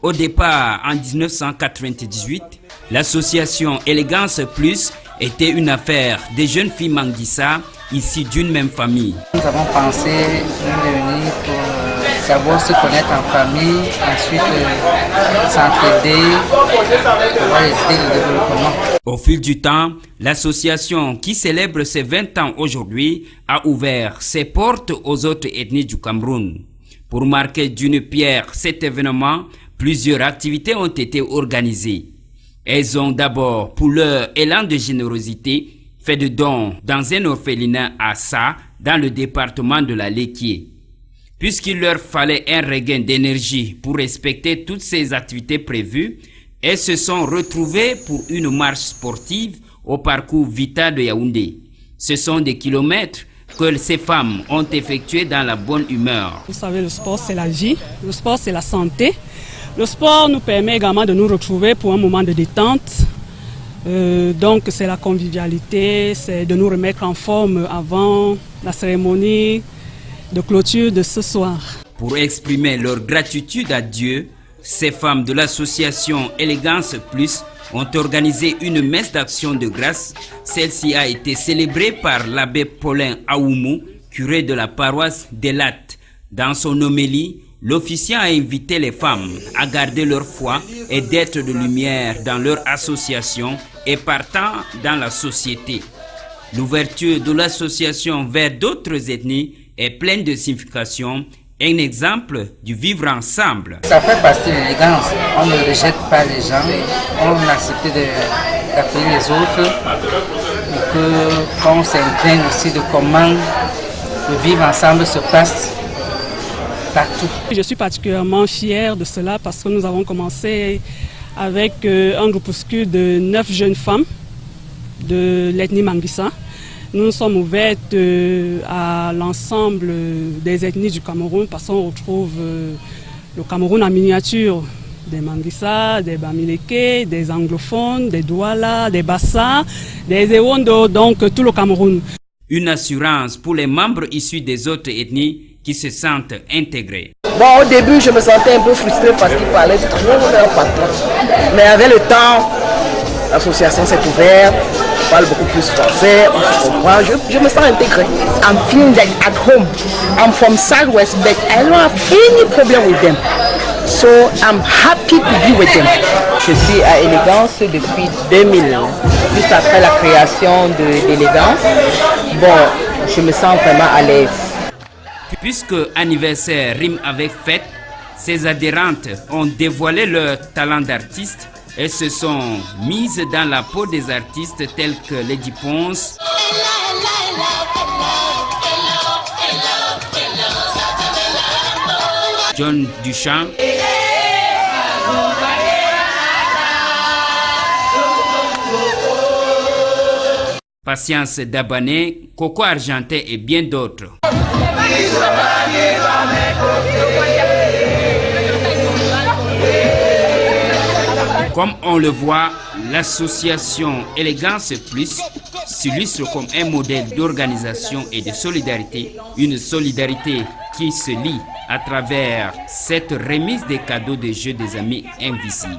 Au départ, en 1998, l'association Élégance Plus était une affaire des jeunes filles Manguissa, issues d'une même famille. Nous avons pensé nous réunir pour savoir se connaître en famille, ensuite s'entraider, pour aider le développement. Au fil du temps, l'association qui célèbre ses 20 ans aujourd'hui a ouvert ses portes aux autres ethnies du Cameroun. Pour marquer d'une pierre cet événement, plusieurs activités ont été organisées. Elles ont d'abord, pour leur élan de générosité, fait de dons dans un orphelinat à Sa, dans le département de la Léquié. Puisqu'il leur fallait un regain d'énergie pour respecter toutes ces activités prévues, elles se sont retrouvées pour une marche sportive au parcours Vita de Yaoundé. Ce sont des kilomètres que ces femmes ont effectués dans la bonne humeur. Vous savez, le sport c'est la vie, le sport c'est la santé. Le sport nous permet également de nous retrouver pour un moment de détente. Donc c'est la convivialité, c'est de nous remettre en forme avant la cérémonie de clôture de ce soir. Pour exprimer leur gratitude à Dieu, ces femmes de l'association Élégance Plus ont organisé une messe d'action de grâce. Celle-ci a été célébrée par l'abbé Paulin Aoumou, curé de la paroisse d'Elat. Dans son homélie, l'officiant a invité les femmes à garder leur foi et d'être de lumière dans leur association et partant dans la société. L'ouverture de l'association vers d'autres ethnies est pleine de signification. Un exemple du vivre ensemble. Ça fait partie de l'élégance. On ne rejette pas les gens, on accepte d'accueillir les autres et qu'on s'imprègne aussi de comment le vivre ensemble se passe partout. Je suis particulièrement fière de cela parce que nous avons commencé avec un groupuscule de 9 jeunes femmes de l'ethnie Manguissa. Nous nous sommes ouvertes à l'ensemble des ethnies du Cameroun parce qu'on retrouve le Cameroun en miniature. Des Manguissa, des Bamileke, des anglophones, des Douala, des Bassa, des Ewondo, donc tout le Cameroun. Une assurance pour les membres issus des autres ethnies qui se sentent intégrés. Bon, au début, je me sentais un peu frustrée parce qu'ils parlaient trop leur patron. Mais avec le temps, l'association s'est ouverte, on parle beaucoup plus français, on se comprend. Je me sens intégrée. I'm feeling like at home. I'm from Southwest, but I don't have any problem with them. So I'm happy to be with them. Je suis à Élégance depuis 2000, juste après la création d'Élégance. Bon, je me sens vraiment à l'aise. Puisque anniversaire rime avec fête, ces adhérentes ont dévoilé leur talent d'artiste et se sont mises dans la peau des artistes tels que Lady Ponce, John Duchamp, Patience Dabané, Coco Argenté et bien d'autres. Comme on le voit, l'association Élégance Plus s'illustre comme un modèle d'organisation et de solidarité, une solidarité qui se lie à travers cette remise des cadeaux des Jeux des Amis invisibles.